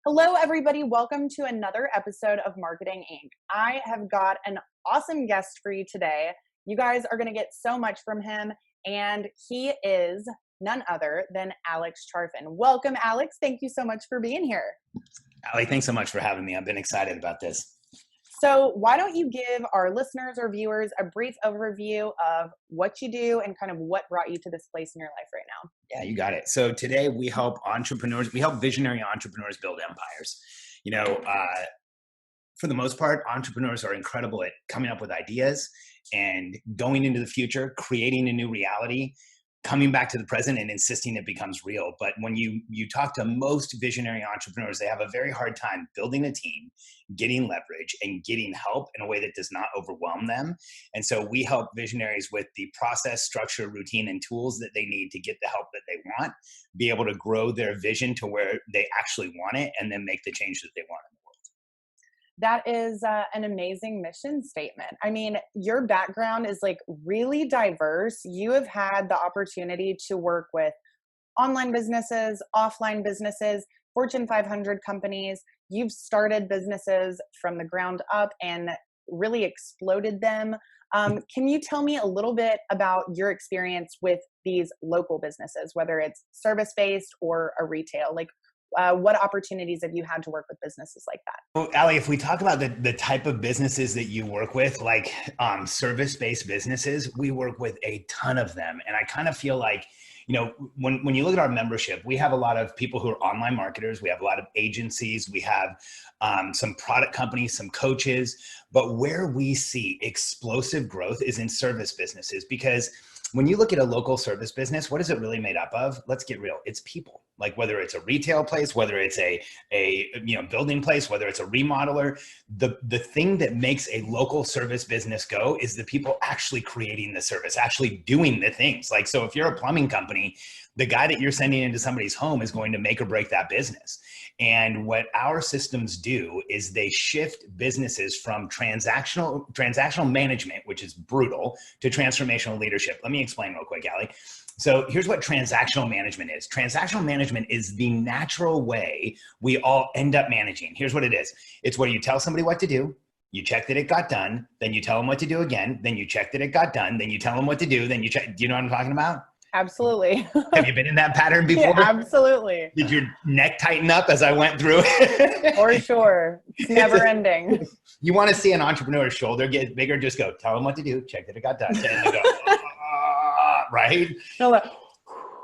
Hello, everybody. Welcome to another episode of Marketing Inc. I have got an awesome guest for you today. You guys are going to get so much from him, and he is none other than Alex Charfen. Welcome, Alex. Thank you so much for being here. Ali, thanks so much for having me. I've been excited about this. So why don't you give our listeners or viewers a brief overview of what you do and kind of what brought you to this place in your life right now? Yeah, you got it. So today we help visionary entrepreneurs build empires. For the most part, entrepreneurs are incredible at coming up with ideas and going into the future, creating a new reality, coming back to the present and insisting it becomes real. But when you talk to most visionary entrepreneurs, they have a very hard time building a team, getting leverage, and getting help in a way that does not overwhelm them. And so we help visionaries with the process, structure, routine, and tools that they need to get the help that they want, be able to grow their vision to where they actually want it, and then make the change that they want in the world. That is an amazing mission statement. I mean, your background is like really diverse. You have had the opportunity to work with online businesses, offline businesses, Fortune 500 companies. You've started businesses from the ground up and really exploded them. Can you tell me a little bit about your experience with these local businesses, whether it's service-based or a retail? What opportunities have you had to work with businesses like that? Well, Ali, if we talk about the type of businesses that you work with, like service-based businesses, we work with a ton of them. And I kind of feel like, when you look at our membership, we have a lot of people who are online marketers. We have a lot of agencies. We have some product companies, some coaches. But where we see explosive growth is in service businesses, because when you look at a local service business, what is it really made up of? Let's get real. It's people. Like whether it's a retail place, whether it's a building place, whether it's a remodeler, the thing that makes a local service business go is the people actually creating the service, actually doing the things. Like, so if you're a plumbing company, the guy that you're sending into somebody's home is going to make or break that business. And what our systems do is they shift businesses from transactional management, which is brutal, to transformational leadership. Let me explain real quick, Ali. So here's what transactional management is. Transactional management is the natural way we all end up managing. Here's what it is. It's where you tell somebody what to do, you check that it got done, then you tell them what to do again, then you check that it got done, then you tell them what to do, then you check. Do you know what I'm talking about? Absolutely. Have you been in that pattern before? Yeah, absolutely. Did your neck tighten up as I went through it? For sure. It's never ending. You want to see an entrepreneur's shoulder get bigger, just go, tell them what to do, check that it got done. And they go, right?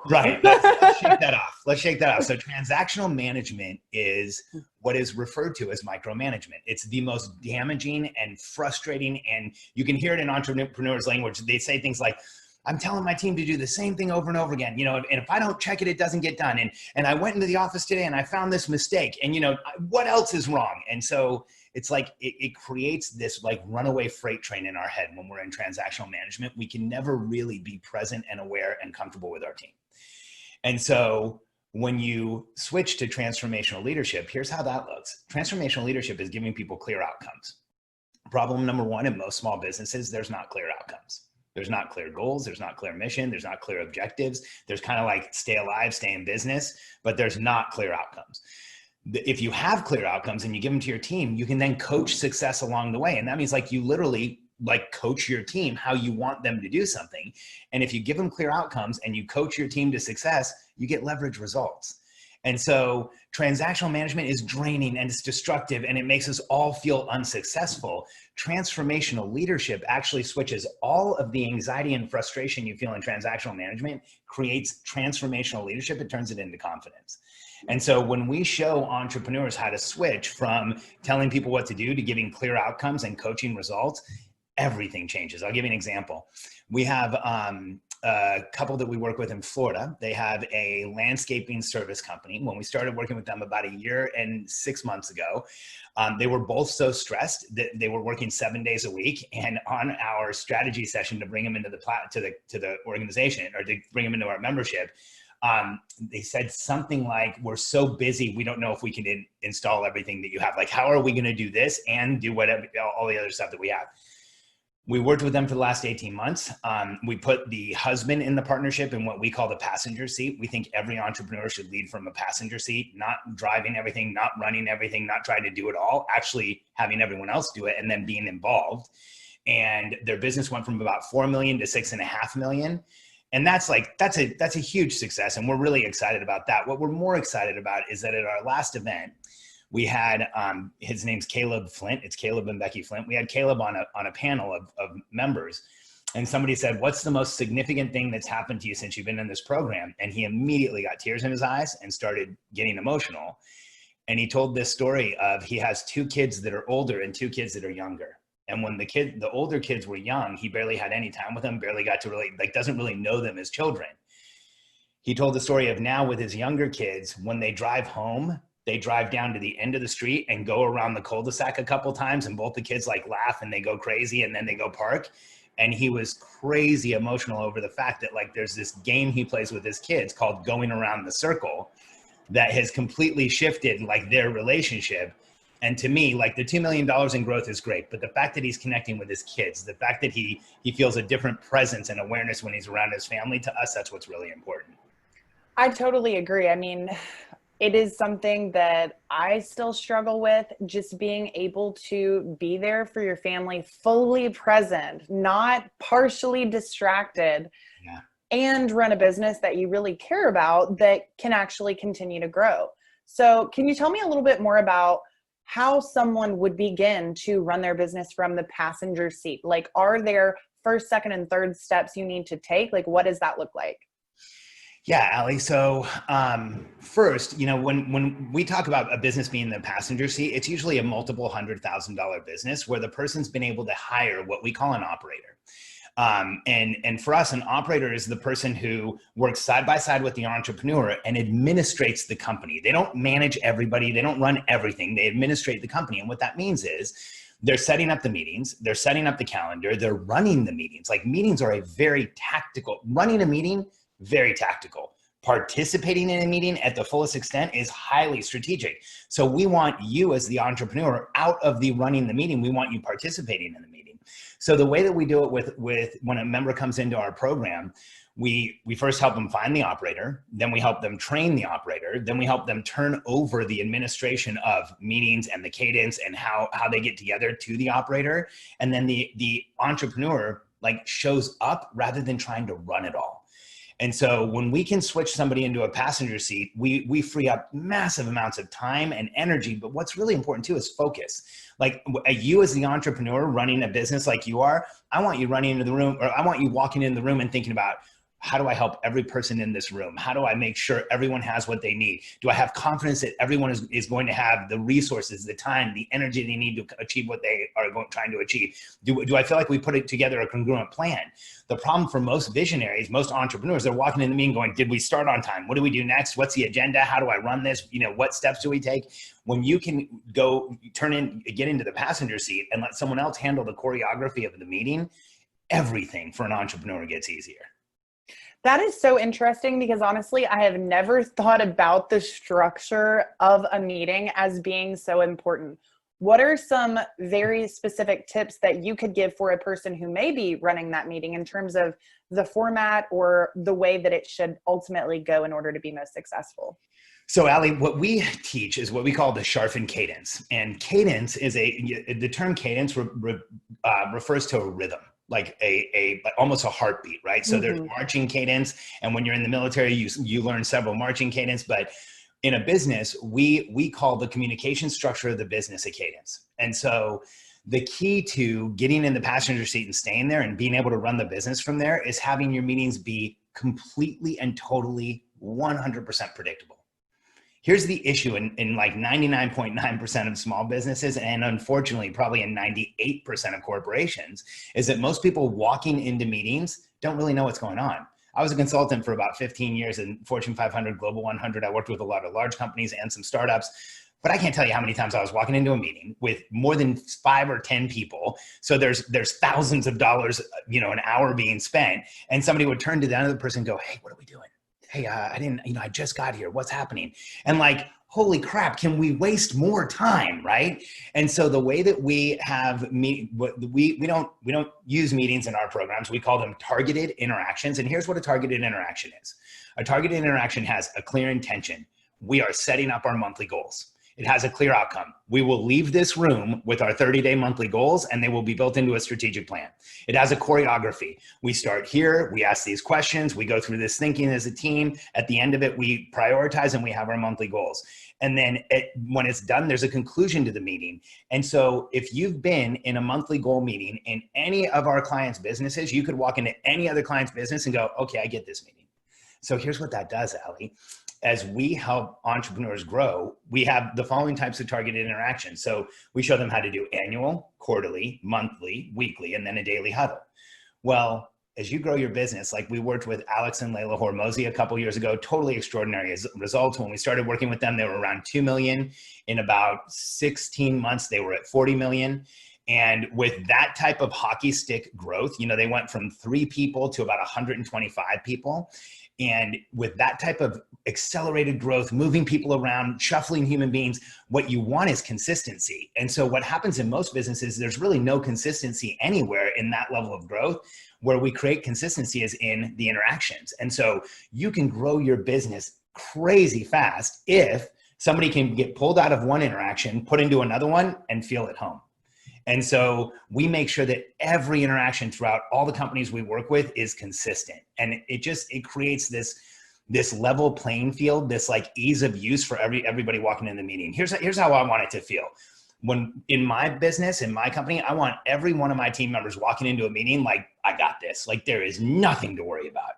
Right. Let's shake that off. Let's shake that off. So transactional management is what is referred to as micromanagement. It's the most damaging and frustrating, and you can hear it in entrepreneurs' language. They say things like, I'm telling my team to do the same thing over and over again, and if I don't check it, it doesn't get done. And I went into the office today and I found this mistake, and what else is wrong? And so it's like, it creates this like runaway freight train in our head. When we're in transactional management, we can never really be present and aware and comfortable with our team. And so when you switch to transformational leadership, here's how that looks. Transformational leadership is giving people clear outcomes. Problem number one in most small businesses, there's not clear outcomes. There's not clear goals. There's not clear mission. There's not clear objectives. There's kind of like stay alive, stay in business, but there's not clear outcomes. If you have clear outcomes and you give them to your team, you can then coach success along the way. And that means like you literally like coach your team how you want them to do something. And if you give them clear outcomes and you coach your team to success, you get leverage results. And so transactional management is draining and it's destructive and it makes us all feel unsuccessful. Transformational leadership actually switches all of the anxiety and frustration you feel in transactional management, creates transformational leadership. It turns it into confidence. And so when we show entrepreneurs how to switch from telling people what to do to giving clear outcomes and coaching results, everything changes. I'll give you an example. We have a couple that we work with in Florida. They have a landscaping service company. When we started working with them about 1 year and 6 months ago, they were both so stressed that they were working 7 days a week. And on our strategy session to bring them into the organization, or to bring them into our membership, they said something like, we're so busy, we don't know if we can install everything that you have. Like, how are we going to do this and do whatever, all the other stuff that we have? We worked with them for the last 18 months. We put the husband in the partnership in what we call the passenger seat. We think every entrepreneur should lead from a passenger seat, not driving everything, not running everything, not trying to do it all, actually having everyone else do it and then being involved. And their business went from about 4 million to 6.5 million. And that's a huge success. And we're really excited about that. What we're more excited about is that at our last event, we had, his name's Caleb Flint. It's Caleb and Becky Flint. We had Caleb on a panel of members, and somebody said, what's the most significant thing that's happened to you since you've been in this program? And he immediately got tears in his eyes and started getting emotional. And he told this story of, he has 2 kids that are older and 2 kids that are younger. And when the older kids were young, he barely had any time with them, barely got to really, doesn't really know them as children. He told the story of now with his younger kids, when they drive home, they drive down to the end of the street and go around the cul-de-sac a couple times, and both the kids laugh and they go crazy and then they go park. And he was crazy emotional over the fact that there's this game he plays with his kids called Going Around the Circle that has completely shifted their relationship. And to me, the $2 million in growth is great, but the fact that he's connecting with his kids, the fact that he feels a different presence and awareness when he's around his family, to us, that's what's really important. I totally agree. I mean, it is something that I still struggle with, just being able to be there for your family, fully present, not partially distracted, and run a business that you really care about that can actually continue to grow. So can you tell me a little bit more about how someone would begin to run their business from the passenger seat? Are there first, second, and third steps you need to take? What does that look like? Yeah, Allie. So first, when we talk about a business being the passenger seat, it's usually a multiple $100,000 business where the person's been able to hire what we call an operator. And for us, an operator is the person who works side by side with the entrepreneur and administrates the company. They don't manage everybody. They don't run everything. They administrate the company. And what that means is they're setting up the meetings. They're setting up the calendar. They're running the meetings. Meetings are a very tactical, running a meeting, very tactical. Participating in a meeting at the fullest extent is highly strategic. So we want you as the entrepreneur out of the running the meeting. We want you participating in the meeting. So the way that we do it with when a member comes into our program, we first help them find the operator, then we help them train the operator, then we help them turn over the administration of meetings and the cadence and how they get together to the operator. And then the entrepreneur shows up rather than trying to run it all. And so when we can switch somebody into a passenger seat, we free up massive amounts of time and energy. But what's really important too is focus. You as the entrepreneur running a business like you are, I want you running into the room, or I want you walking in the room and thinking about, how do I help every person in this room? How do I make sure everyone has what they need? Do I have confidence that everyone is going to have the resources, the time, the energy they need to achieve what they are trying to achieve? Do I feel like we put it together a congruent plan? The problem for most visionaries, most entrepreneurs, they're walking in the meeting going, did we start on time? What do we do next? What's the agenda? How do I run this? What steps do we take? When you can get into the passenger seat and let someone else handle the choreography of the meeting, everything for an entrepreneur gets easier. That is so interesting, because honestly, I have never thought about the structure of a meeting as being so important. What are some very specific tips that you could give for a person who may be running that meeting in terms of the format or the way that it should ultimately go in order to be most successful? So Allie, what we teach is what we call the Charfen Cadence. And cadence is the term cadence refers to a rhythm. Almost a heartbeat, right? So there's marching cadence. And when you're in the military, you learn several marching cadence, but in a business, we call the communication structure of the business a cadence. And so the key to getting in the passenger seat and staying there and being able to run the business from there is having your meetings be completely and totally 100% predictable. Here's the issue in 99.9% of small businesses, and unfortunately probably in 98% of corporations, is that most people walking into meetings don't really know what's going on. I was a consultant for about 15 years in Fortune 500, Global 100. I worked with a lot of large companies and some startups, but I can't tell you how many times I was walking into a meeting with more than 5 or 10 people. So there's thousands of dollars, an hour being spent, and somebody would turn to the other person and go, "Hey, what are we doing? Hey, I just got here. What's happening?" And holy crap, can we waste more time, right? And so the way that we have we don't use meetings in our programs. We call them targeted interactions. And here's what a targeted interaction is. A targeted interaction has a clear intention. We are setting up our monthly goals. It has a clear outcome. We will leave this room with our 30-day monthly goals, and they will be built into a strategic plan. It has a choreography. We start here, we ask these questions, we go through this thinking as a team. At the end of it, we prioritize and we have our monthly goals. And then when it's done, there's a conclusion to the meeting. And so if you've been in a monthly goal meeting in any of our clients' businesses, you could walk into any other client's business and go, okay, I get this meeting. So here's what that does, Allie. As we help entrepreneurs grow, we have the following types of targeted interactions. So we show them how to do annual, quarterly, monthly, weekly, and then a daily huddle. Well, as you grow your business, like we worked with Alex and Layla Hormozi a couple years ago, totally extraordinary results. When we started working with them, they were around 2 million. In about 16 months, they were at 40 million. And with that type of hockey stick growth, they went from 3 people to about 125 people. And with that type of accelerated growth, moving people around, shuffling human beings, what you want is consistency. And so what happens in most businesses, there's really no consistency anywhere in that level of growth. Where we create consistency is in the interactions. And so you can grow your business crazy fast if somebody can get pulled out of one interaction, put into another one, and feel at home. And so we make sure that every interaction throughout all the companies we work with is consistent. And it creates this level playing field, this like ease of use for everybody walking in the meeting. Here's how I want it to feel. When in my business, in my company, I want every one of my team members walking into a meeting like, I got this. Like there is nothing to worry about.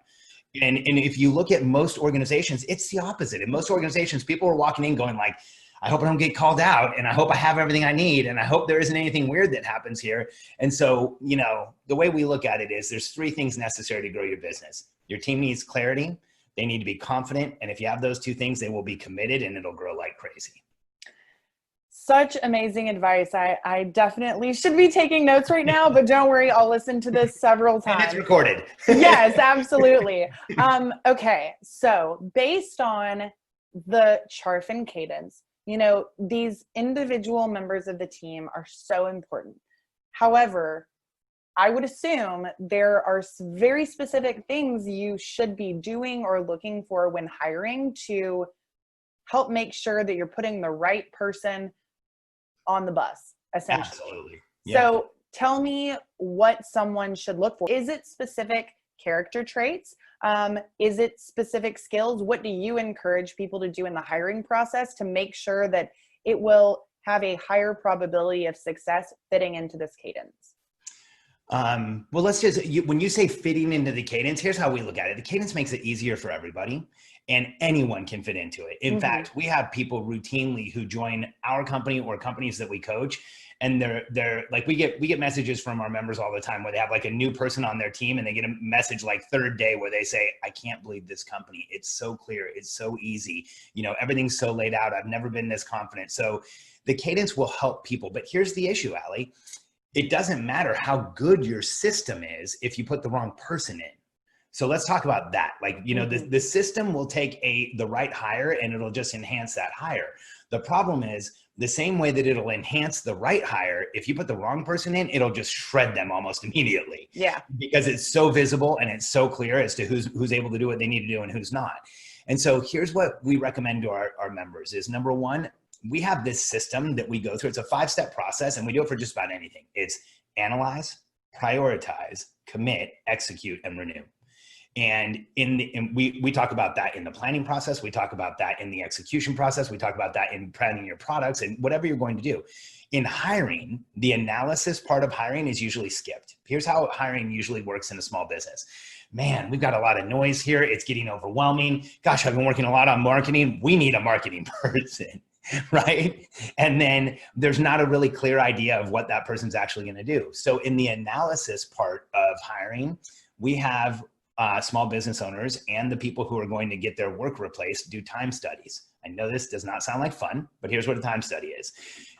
And if you look at most organizations, it's the opposite. In most organizations, people are walking in going like, I hope I don't get called out, and I hope I have everything I need, and I hope there isn't anything weird that happens here. And so, the way we look at it is there's 3 things necessary to grow your business. Your team needs clarity. They need to be confident. And if you have those 2 things, they will be committed and it'll grow like crazy. Such amazing advice. I definitely should be taking notes right now, but don't worry, I'll listen to this several times. And it's recorded. Yes, absolutely. Okay, so based on the Charfen Cadence, these individual members of the team are so important. However, I would assume there are very specific things you should be doing or looking for when hiring to help make sure that you're putting the right person on the bus, essentially. Absolutely. Yeah. So tell me what someone should look for. Is it specific character traits? Is it specific skills? What do you encourage people to do in the hiring process to make sure that it will have a higher probability of success fitting into this cadence? Well, when you say fitting into the cadence, here's how we look at it. The cadence makes it easier for everybody, and anyone can fit into it. In fact, we have people routinely who join our company or companies that we coach, and they're like, we get messages from our members all the time where they have like a new person on their team and they get a message like 3rd day where they say, I can't believe this company. It's so clear. It's so easy. Everything's so laid out. I've never been this confident. So the cadence will help people. But here's the issue, Allie. It doesn't matter how good your system is if you put the wrong person in. So let's talk about that. Like, the system will take the right hire and it'll just enhance that hire. The problem is the same way that it'll enhance the right hire, if you put the wrong person in, it'll just shred them almost immediately. Yeah. Because it's so visible and it's so clear as to who's able to do what they need to do and who's not. And so here's what we recommend to our members is, number 1, we have this system that we go through. It's a 5-step process and we do it for just about anything. It's analyze, prioritize, commit, execute, and renew. And we talk about that in the planning process. We talk about that in the execution process. We talk about that in planning your products and whatever you're going to do. In hiring, the analysis part of hiring is usually skipped. Here's how hiring usually works in a small business. Man, we've got a lot of noise here. It's getting overwhelming. Gosh, I've been working a lot on marketing. We need a marketing person, right? And then there's not a really clear idea of what that person's actually going to do. So in the analysis part of hiring, we have small business owners and the people who are going to get their work replaced do time studies. I know this does not sound like fun, but here's what a time study is.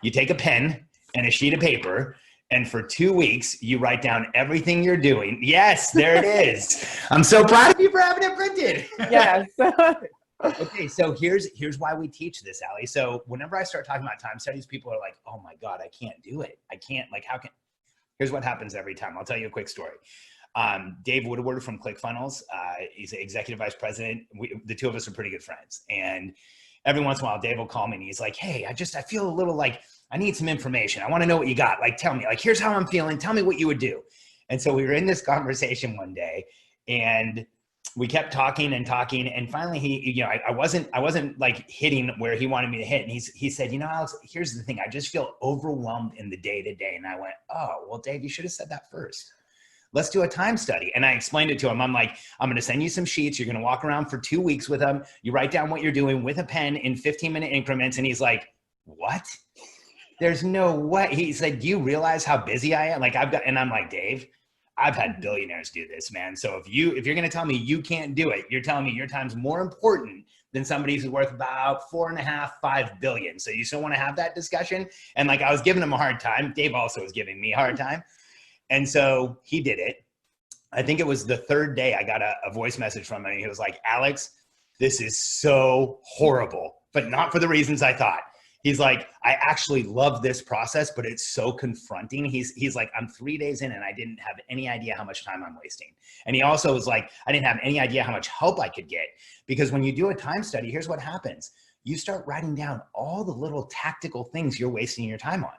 You take a pen and a sheet of paper, and for 2 weeks, you write down everything you're doing. Yes, there it is. I'm so proud of you for having it printed. Yes. Okay, so here's why we teach this, Allie. So whenever I start talking about time studies, people are like, "Oh my God, I can't do it. I can't. Like, how can?" Here's what happens every time. I'll tell you a quick story. Dave Woodward from ClickFunnels, he's the executive vice president. The two of us are pretty good friends, and every once in a while, Dave will call me and he's like, "Hey, I feel a little like I need some information. I want to know what you got. Like, tell me. Like, here's how I'm feeling. Tell me what you would do." And so we were in this conversation one day, and we kept talking and talking, and finally I wasn't like hitting where he wanted me to hit. And he said, Alex, here's the thing. I just feel overwhelmed in the day to day. And I went, oh, well, Dave, you should have said that first. Let's do a time study. And I explained it to him. I'm like, I'm going to send you some sheets. You're going to walk around for 2 weeks with them. You write down what you're doing with a pen in 15-minute increments. And he's like, what? There's no way. He said, do you realize how busy I am? And I'm like, Dave, I've had billionaires do this, man. So if you're going to tell me you can't do it, you're telling me your time's more important than somebody who's worth about 4.5-5 billion. So you still want to have that discussion? And like, I was giving him a hard time. Dave also was giving me a hard time. And so he did it. I think it was the third day I got a voice message from him. And he was like, Alex, this is so horrible, but not for the reasons I thought. He's like, I actually love this process, but it's so confronting. He's like, I'm 3 days in and I didn't have any idea how much time I'm wasting. And he also was like, I didn't have any idea how much help I could get. Because when you do a time study, here's what happens. You start writing down all the little tactical things you're wasting your time on.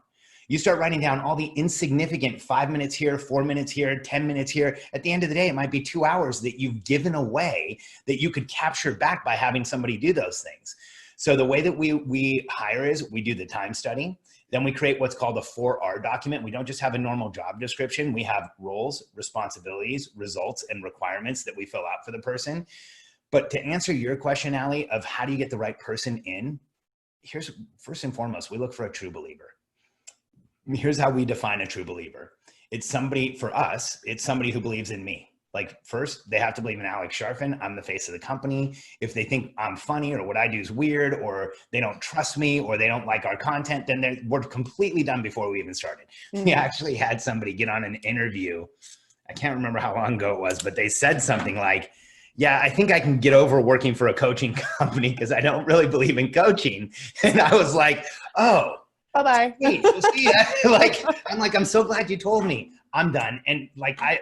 You start writing down all the insignificant 5 minutes here, 4 minutes here, 10 minutes here. At the end of the day, it might be 2 hours that you've given away that you could capture back by having somebody do those things. So the way that we hire is we do the time study. Then we create what's called a 4R document. We don't just have a normal job description. We have roles, responsibilities, results, and requirements that we fill out for the person. But to answer your question, Allie, of how do you get the right person in, here's first and foremost, we look for a true believer. Here's how we define a true believer. It's somebody, for us, it's somebody who believes in me. Like first, they have to believe in Alex Charfen. I'm the face of the company. If they think I'm funny or what I do is weird or they don't trust me or they don't like our content, then we're completely done before we even started. Mm-hmm. We actually had somebody get on an interview. I can't remember how long ago it was, but they said something like, yeah, I think I can get over working for a coaching company because I don't really believe in coaching. And I was like, oh, bye-bye. We'll see ya. I'm so glad you told me. I'm done. And like, I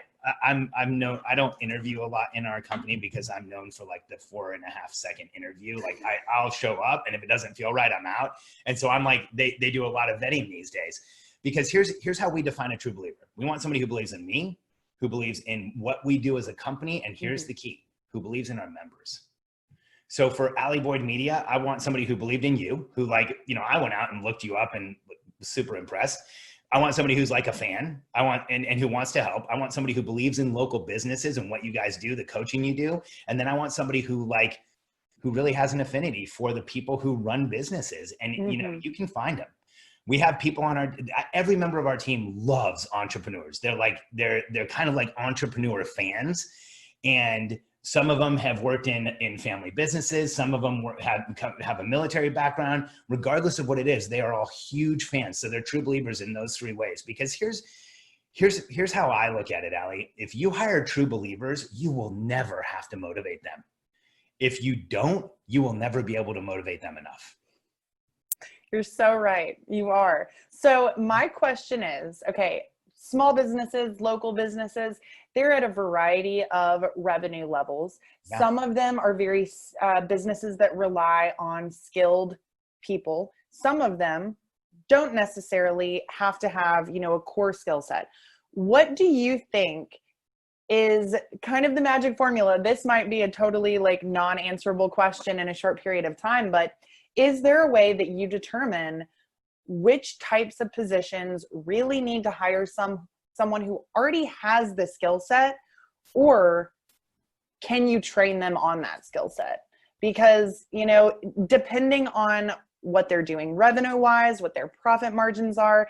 don't interview a lot in our company because I'm known for like the 4.5 second interview. Like I'll show up and if it doesn't feel right, I'm out. And so I'm like, they do a lot of vetting these days because here's how we define a true believer. We want somebody who believes in me, who believes in what we do as a company. And here's the key, who believes in our members. So for Allie Boyd Media, I want somebody who believed in you, who I went out and looked you up and was super impressed. I want somebody who's like a fan. I want, and who wants to help. I want somebody who believes in local businesses and what you guys do, the coaching you do. And then I want somebody who really has an affinity for the people who run businesses. And, you can find them. We have people on every member of our team loves entrepreneurs. They're kind of like entrepreneur fans. And some of them have worked in family businesses. Some of them have a military background. Regardless of what it is, they are all huge fans. So they're true believers in those three ways. Because here's how I look at it, Allie. If you hire true believers, you will never have to motivate them. If you don't, you will never be able to motivate them enough. You're so right. You are. So my question is, okay, small businesses, local businesses, they're at a variety of revenue levels. Yeah. Some of them are very businesses that rely on skilled people. Some of them don't necessarily have to have, a core skill set. What do you think is kind of the magic formula? This might be a totally non-answerable question in a short period of time, but is there a way that you determine which types of positions really need to hire someone who already has the skill set, or can you train them on that skill set? Because, depending on what they're doing revenue-wise, what their profit margins are,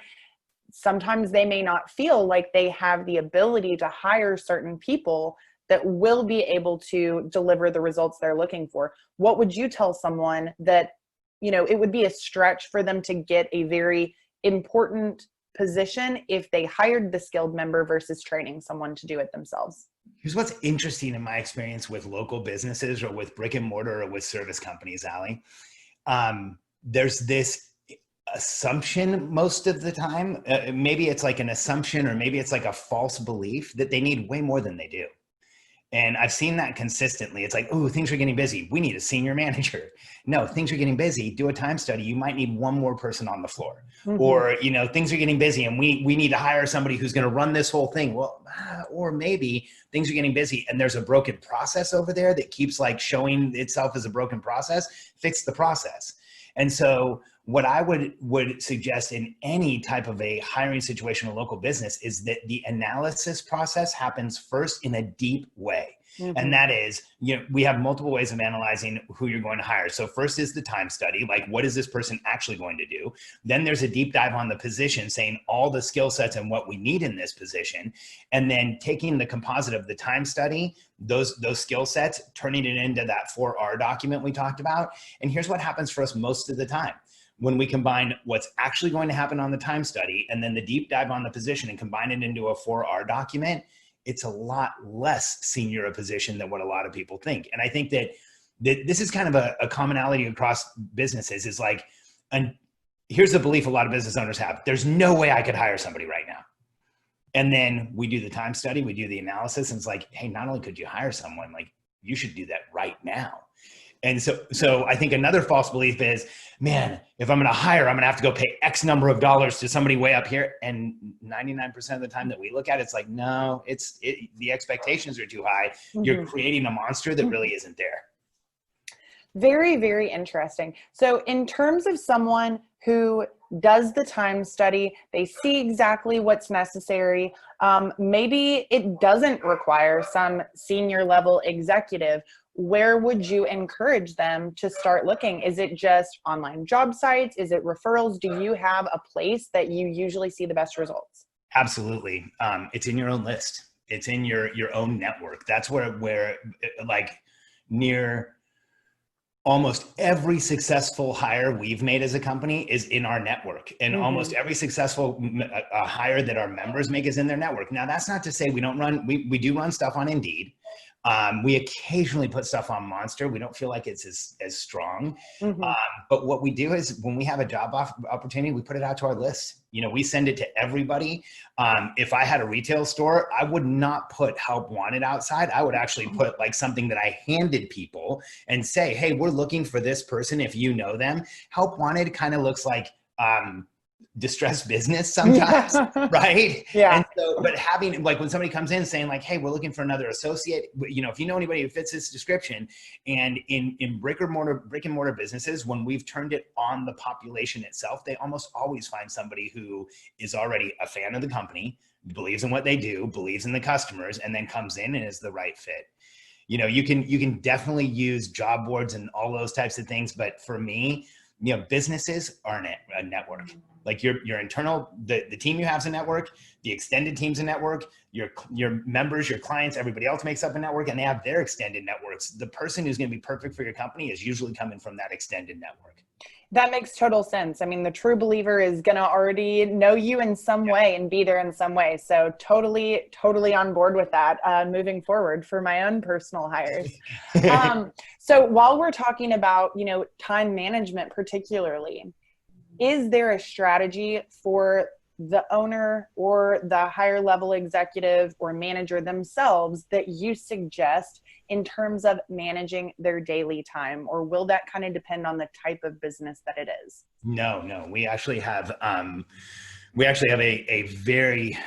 sometimes they may not feel like they have the ability to hire certain people that will be able to deliver the results they're looking for. What would you tell someone that, it would be a stretch for them to get a very important position if they hired the skilled member versus training someone to do it themselves? Here's what's interesting in my experience with local businesses or with brick and mortar or with service companies, Allie. There's this assumption most of the time. Maybe it's like an assumption, or maybe it's like a false belief that they need way more than they do. And I've seen that consistently. It's like, oh, things are getting busy. We need a senior manager. No, things are getting busy. Do a time study. You might need one more person on the floor. Mm-hmm. Or, you know, things are getting busy and we need to hire somebody who's going to run this whole thing. Well, or maybe things are getting busy and there's a broken process over there that keeps like showing itself as a broken process. Fix the process. And so what I would suggest in any type of a hiring situation or local business is that the analysis process happens first in a deep way. Mm-hmm. And that is, you know, we have multiple ways of analyzing who you're going to hire. So first is the time study, like what is this person actually going to do? Then there's a deep dive on the position, saying all the skill sets and what we need in this position. And then taking the composite of the time study, those skill sets, turning it into that 4R document we talked about. And here's what happens for us most of the time. When we combine what's actually going to happen on the time study and then the deep dive on the position and combine it into a 4R document, it's a lot less senior a position than what a lot of people think. And I think that this is kind of a commonality across businesses is like, and here's the belief a lot of business owners have: there's no way I could hire somebody right now. And then we do the time study, we do the analysis, and it's like, hey, not only could you hire someone, like you should do that right now. And so I think another false belief is, man, if I'm going to hire, I'm going to have to go pay X number of dollars to somebody way up here. And 99% of the time that we look at it, it's like, no, the expectations are too high. Mm-hmm. You're creating a monster that really isn't there. Very, very interesting. So in terms of someone who does the time study, they see exactly what's necessary. Maybe it doesn't require some senior level executive. Where would you encourage them to start looking? Is it just online job sites? Is it referrals? Do you have a place that you usually see the best results? Absolutely. It's in your own list. It's in your own network. That's where like near almost every successful hire we've made as a company is in our network, and mm-hmm. almost every successful hire that our members make is in their network. Now, that's not to say we don't run, we do run stuff on Indeed. We occasionally put stuff on Monster. We don't feel like it's as strong. Mm-hmm. But what we do is when we have a job opportunity, we put it out to our list. You know, we send it to everybody. If I had a retail store, I would not put help wanted outside. I would actually put like something that I handed people and say, hey, we're looking for this person. If you know them. Help wanted kind of looks like, distressed business sometimes, right? Yeah. And so, but having like when somebody comes in saying like, hey, we're looking for another associate, you know, if you know anybody who fits this description, and in brick and mortar businesses, when we've turned it on the population itself, they almost always find somebody who is already a fan of the company, believes in what they do, believes in the customers, and then comes in and is the right fit. You know, you can definitely use job boards and all those types of things, but for me, you know, businesses are a network. Like your internal, the team you have is a network, the extended team's a network, your members, your clients, everybody else makes up a network, and they have their extended networks. The person who's going to be perfect for your company is usually coming from that extended network. That makes total sense. I mean, the true believer is going to already know you in some way and be there in some way. So totally on board with that moving forward for my own personal hires. So while we're talking about, you know, time management particularly, is there a strategy for the owner or the higher level executive or manager themselves that you suggest in terms of managing their daily time, or will that kind of depend on the type of business that it is? No, we actually have a very,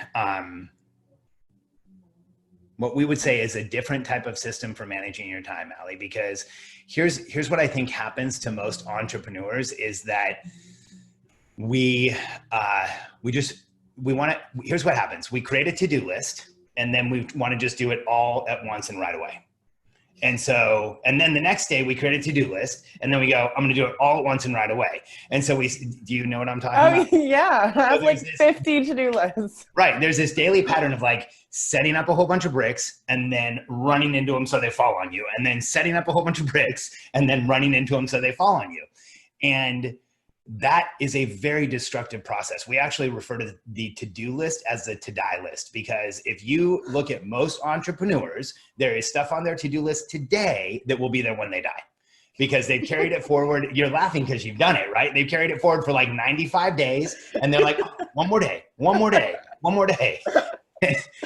what we would say is a different type of system for managing your time, Allie, because here's what I think happens to most entrepreneurs is that here's what happens. We create a to-do list, and then we want to just do it all at once and right away. And then the next day we create a to-do list, and then we go, I'm going to do it all at once and right away. And so do you know what I'm talking about? Yeah. I have like 50 to-do lists. Right. There's this daily pattern of like setting up a whole bunch of bricks and then running into them so they fall on you, and then setting up a whole bunch of bricks and then running into them so they fall on you. And that is a very destructive process. We actually refer to the to-do list as the to-die list, because if you look at most entrepreneurs, there is stuff on their to-do list today that will be there when they die, because they've carried it forward. You're laughing because you've done it, right? They've carried it forward for like 95 days and they're like, oh, one more day, one more day, one more day.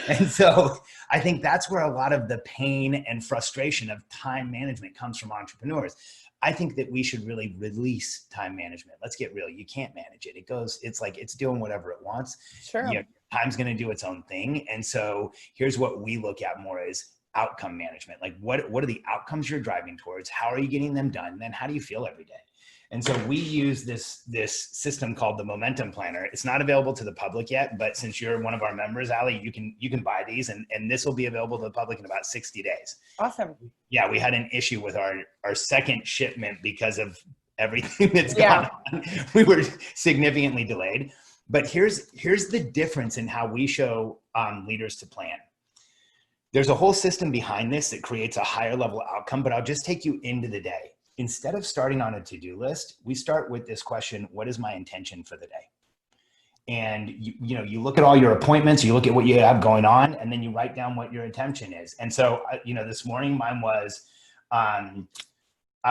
And so I think that's where a lot of the pain and frustration of time management comes from entrepreneurs. I think that we should really release time management. Let's get real. You can't manage it. It's like, it's doing whatever it wants. Sure. You know, time's going to do its own thing. And so here's what we look at more as outcome management. Like what are the outcomes you're driving towards? How are you getting them done? And then how do you feel every day? And so we use this system called the Momentum Planner. It's not available to the public yet, but since you're one of our members, Ali, you can buy these, and this will be available to the public in about 60 days. Awesome. Yeah, we had an issue with our second shipment because of everything that's gone on. We were significantly delayed. But here's the difference in how we show leaders to plan. There's a whole system behind this that creates a higher level outcome, but I'll just take you into the day. Instead of starting on a to-do list, we start with this question: what is my intention for the day? And you look at all your appointments, you look at what you have going on, and then you write down what your intention is. And so, this morning mine was, I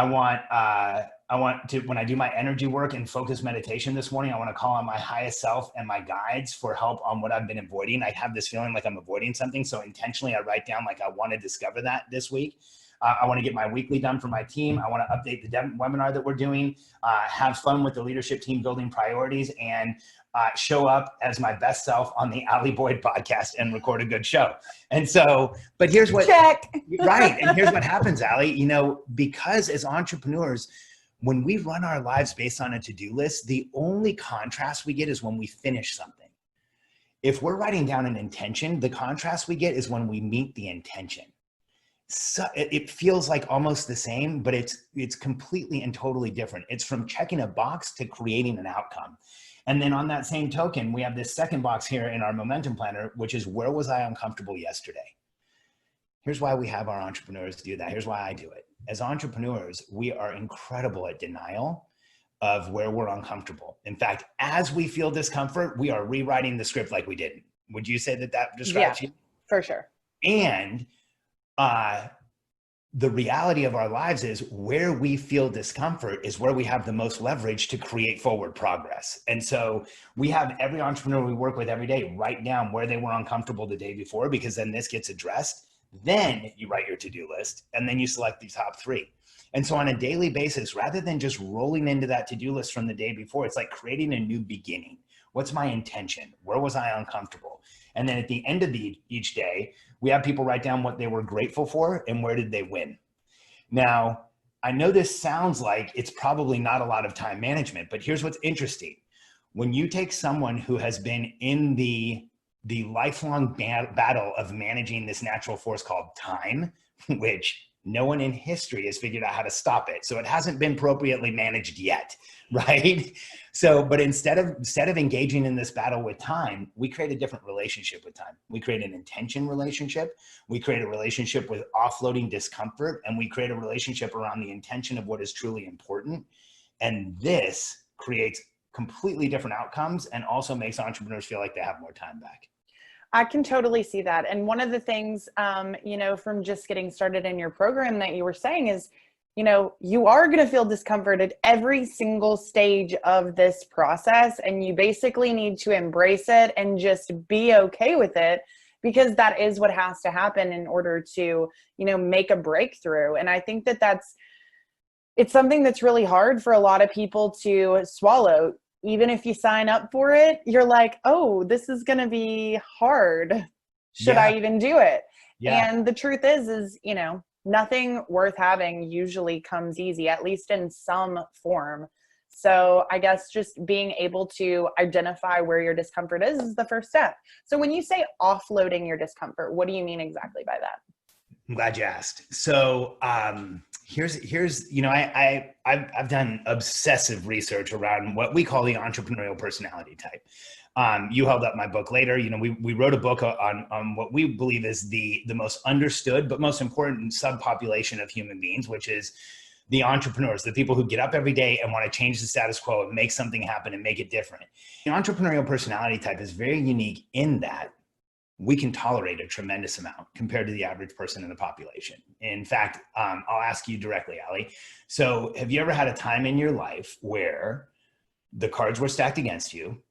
want to, when I do my energy work and focus meditation this morning, I want to call on my highest self and my guides for help on what I've been avoiding. I have this feeling like I'm avoiding something. So intentionally I write down, like, I want to discover that this week. I want to get my weekly done for my team. I want to update the webinar that we're doing, have fun with the leadership team building priorities, and show up as my best self on the Ali Boyd podcast and record a good show. And so, but here's what, check. Right. And here's what happens, Ali, because as entrepreneurs, when we run our lives based on a to-do list, the only contrast we get is when we finish something. If we're writing down an intention, the contrast we get is when we meet the intention. So it feels like almost the same, but it's completely and totally different. It's from checking a box to creating an outcome. And then on that same token, we have this second box here in our Momentum Planner, which is, where was I uncomfortable yesterday? Here's why we have our entrepreneurs do that. Here's why I do it. As entrepreneurs, we are incredible at denial of where we're uncomfortable. In fact, as we feel discomfort, we are rewriting the script like we didn't. Would you say that describes you? For sure. And the reality of our lives is, where we feel discomfort is where we have the most leverage to create forward progress. And so we have every entrepreneur we work with every day write down where they were uncomfortable the day before, because then this gets addressed. Then you write your to-do list, and then you select the top 3. And so on a daily basis, rather than just rolling into that to-do list from the day before, it's like creating a new beginning. What's my intention? Where was I uncomfortable? And then at the end of each day, we have people write down what they were grateful for and where did they win. Now, I know this sounds like it's probably not a lot of time management, but here's what's interesting. When you take someone who has been in the lifelong battle of managing this natural force called time, which no one in history has figured out how to stop it. So it hasn't been appropriately managed yet, right? So, but instead of engaging in this battle with time, we create a different relationship with time. We create an intention relationship. We create a relationship with offloading discomfort, and we create a relationship around the intention of what is truly important. And this creates completely different outcomes and also makes entrepreneurs feel like they have more time back. I can totally see that. And one of the things, from just getting started in your program that you were saying is, you are going to feel discomfort at every single stage of this process. And you basically need to embrace it and just be okay with it, because that is what has to happen in order to, make a breakthrough. And I think it's something that's really hard for a lot of people to swallow. Even if you sign up for it, you're like, oh, this is going to be hard. Should I even do it? Yeah. And the truth is, nothing worth having usually comes easy, at least in some form. So I guess just being able to identify where your discomfort is the first step. So when you say offloading your discomfort, what do you mean exactly by that? I'm glad you asked. So here's I've done obsessive research around what we call the entrepreneurial personality type. You held up my book later. We wrote a book on what we believe is the most understood but most important subpopulation of human beings, which is the entrepreneurs, the people who get up every day and want to change the status quo and make something happen and make it different. The entrepreneurial personality type is very unique in that we can tolerate a tremendous amount compared to the average person in the population. In fact, I'll ask you directly, Ali. So have you ever had a time in your life where the cards were stacked against you?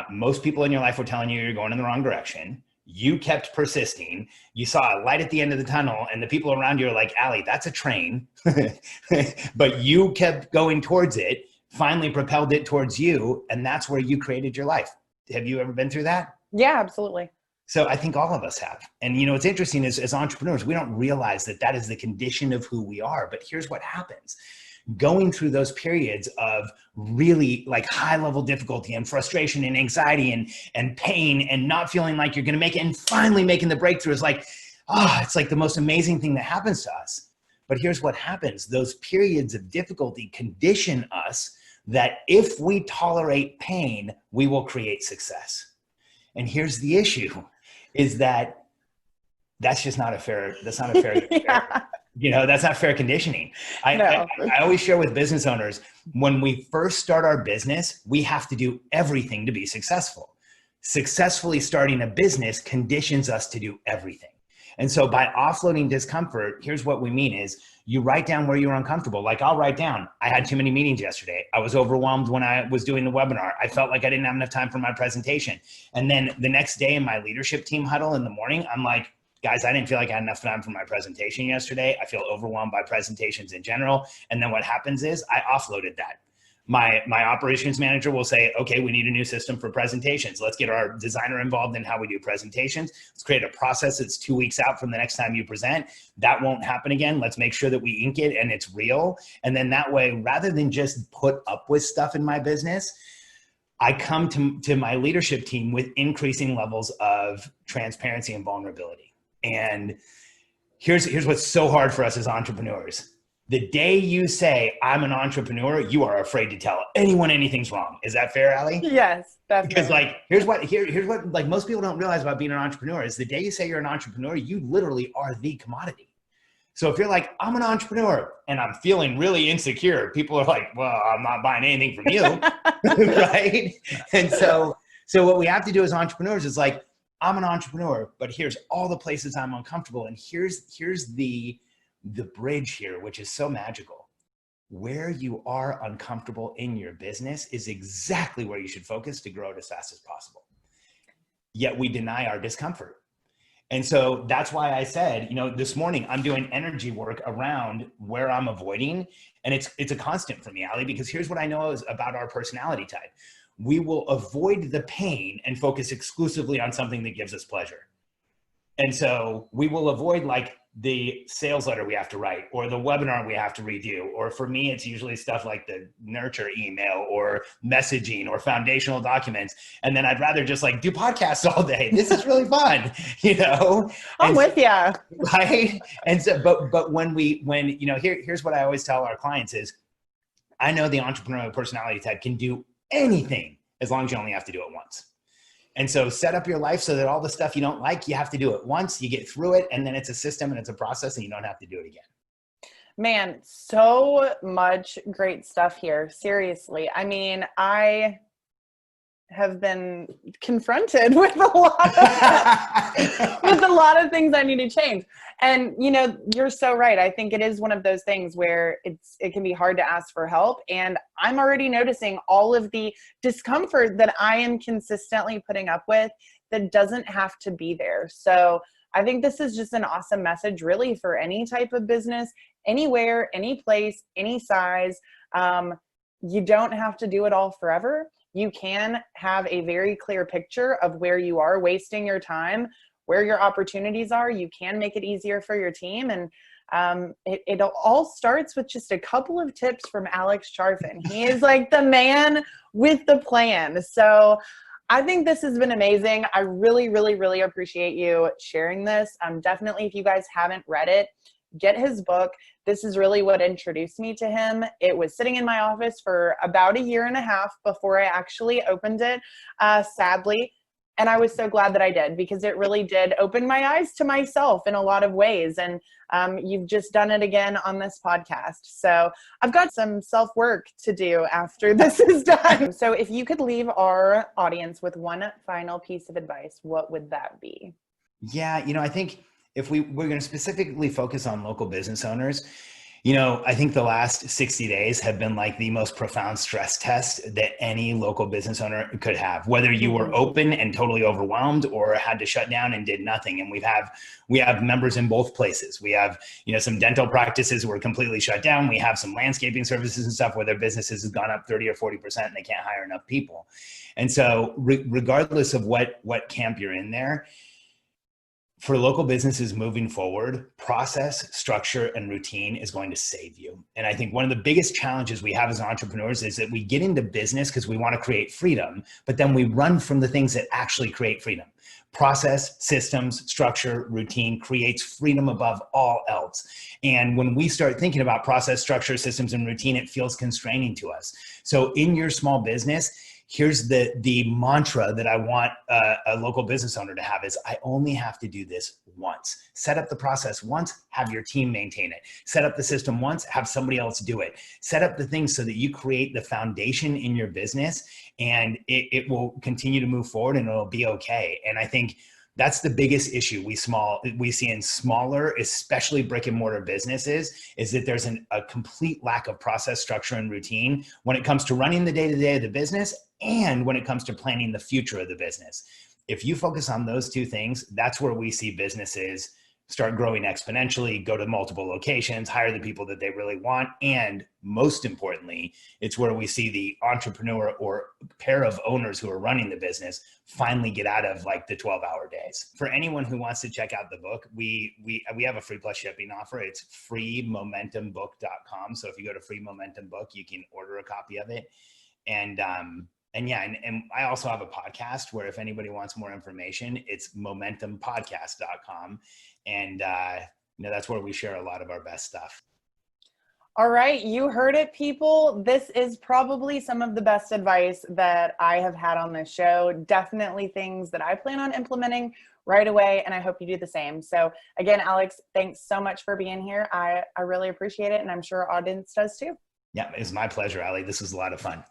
Most people in your life were telling you you're going in the wrong direction. You kept persisting. You saw a light at the end of the tunnel, and the people around you are like, Ali, that's a train. But you kept going towards it, finally propelled it towards you, and that's where you created your life. Have you ever been through that? Yeah, absolutely. So I think all of us have. And you know, what's interesting is as entrepreneurs, we don't realize that that is the condition of who we are. But here's what happens. Going through those periods of really like high level difficulty and frustration and anxiety and pain and not feeling like you're going to make it and finally making the breakthrough is like, it's like the most amazing thing that happens to us. But here's what happens. Those periods of difficulty condition us that if we tolerate pain, we will create success. And here's the issue is that that's just not a fair, yeah. You know, that's not fair conditioning. I always share with business owners, when we first start our business, we have to do everything to be successful. Successfully starting a business conditions us to do everything. And so by offloading discomfort, here's what we mean is you write down where you're uncomfortable. Like I'll write down, I had too many meetings yesterday. I was overwhelmed when I was doing the webinar. I felt like I didn't have enough time for my presentation. And then the next day in my leadership team huddle in the morning, I'm like, guys, I didn't feel like I had enough time for my presentation yesterday. I feel overwhelmed by presentations in general. And then what happens is I offloaded that. My operations manager will say, okay, we need a new system for presentations. Let's get our designer involved in how we do presentations. Let's create a process that's 2 weeks out from the next time you present. That won't happen again. Let's make sure that we ink it and it's real. And then that way, rather than just put up with stuff in my business, I come to my leadership team with increasing levels of transparency and vulnerability. And here's what's so hard for us as entrepreneurs. The day you say, I'm an entrepreneur, you are afraid to tell anyone anything's wrong. Is that fair, Ali? Yes, definitely. Because like, here's what like most people don't realize about being an entrepreneur is the day you say you're an entrepreneur, you literally are the commodity. So if you're like, I'm an entrepreneur and I'm feeling really insecure, people are like, well, I'm not buying anything from you, right? And so what we have to do as entrepreneurs is like, I'm an entrepreneur, but here's all the places I'm uncomfortable. And here's the bridge here, which is so magical. Where you are uncomfortable in your business is exactly where you should focus to grow it as fast as possible. Yet we deny our discomfort. And so that's why I said, you know, this morning I'm doing energy work around where I'm avoiding. And it's a constant for me, Ali, because here's what I know is about our personality type. We will avoid the pain and focus exclusively on something that gives us pleasure. And so we will avoid like the sales letter we have to write or the webinar we have to redo. Or for me, it's usually stuff like the nurture email or messaging or foundational documents. And then I'd rather just like do podcasts all day. This is really fun, you know? I'm with you. Right. And so, but when you know, here's what I always tell our clients is I know the entrepreneurial personality type can do anything as long as you only have to do it once. And so set up your life so that all the stuff you don't like, you have to do it once, you get through it, and then it's a system and it's a process and you don't have to do it again. Man, so much great stuff here. Seriously. I mean, I have been confronted with a lot of things I need to change. And, you know, you're so right. I think it is one of those things where it can be hard to ask for help. And I'm already noticing all of the discomfort that I am consistently putting up with that doesn't have to be there. So I think this is just an awesome message really for any type of business, anywhere, any place, any size. You don't have to do it all forever. You can have a very clear picture of where you are wasting your time, where your opportunities are. You can make it easier for your team. And it all starts with just a couple of tips from Alex Charfen. He is like the man with the plan. So I think this has been amazing. I really, really, really appreciate you sharing this. Definitely, if you guys haven't read it, get his book. This is really what introduced me to him. It was sitting in my office for about 1.5 years before I actually opened it. Sadly, And I was so glad that I did, because it really did open my eyes to myself in a lot of ways. And you've just done it again on this podcast. So I've got some self-work to do after this is done. So if you could leave our audience with one final piece of advice, what would that be? Yeah, I think if we're going to specifically focus on local business owners, I think the last 60 days have been like the most profound stress test that any local business owner could have, whether you were open and totally overwhelmed or had to shut down and did nothing. And we have members in both places. We have, some dental practices who are completely shut down. We have some landscaping services and stuff where their businesses has gone up 30 or 40% and they can't hire enough people. And so regardless of what camp you're in there, for local businesses moving forward, process, structure, and routine is going to save you. And I think one of the biggest challenges we have as entrepreneurs is that we get into business because we want to create freedom, but then we run from the things that actually create freedom. Process, systems, structure, routine creates freedom above all else. And when we start thinking about process, structure, systems, and routine, it feels constraining to us. So in your small business, here's the mantra that I want a local business owner to have is I only have to do this once. Set up the process once, have your team maintain it. Set up the system once, have somebody else do it. Set up the things so that you create the foundation in your business and it will continue to move forward and it'll be okay. And I think that's the biggest issue we see in smaller, especially brick and mortar businesses, is that there's a complete lack of process, structure, and routine when it comes to running the day-to-day of the business and when it comes to planning the future of the business. If you focus on those two things, that's where we see businesses start growing exponentially, go to multiple locations, hire the people that they really want. And most importantly, it's where we see the entrepreneur or pair of owners who are running the business finally get out of like the 12-hour days. For anyone who wants to check out the book, we have a free plus shipping offer. It's freemomentumbook.com. So if you go to Free Momentum Book, you can order a copy of it. And I also have a podcast where if anybody wants more information, it's momentumpodcast.com. And, that's where we share a lot of our best stuff. All right. You heard it, people. This is probably some of the best advice that I have had on this show. Definitely things that I plan on implementing right away. And I hope you do the same. So again, Alex, thanks so much for being here. I really appreciate it. And I'm sure our audience does too. Yeah, it's my pleasure, Ali. This was a lot of fun.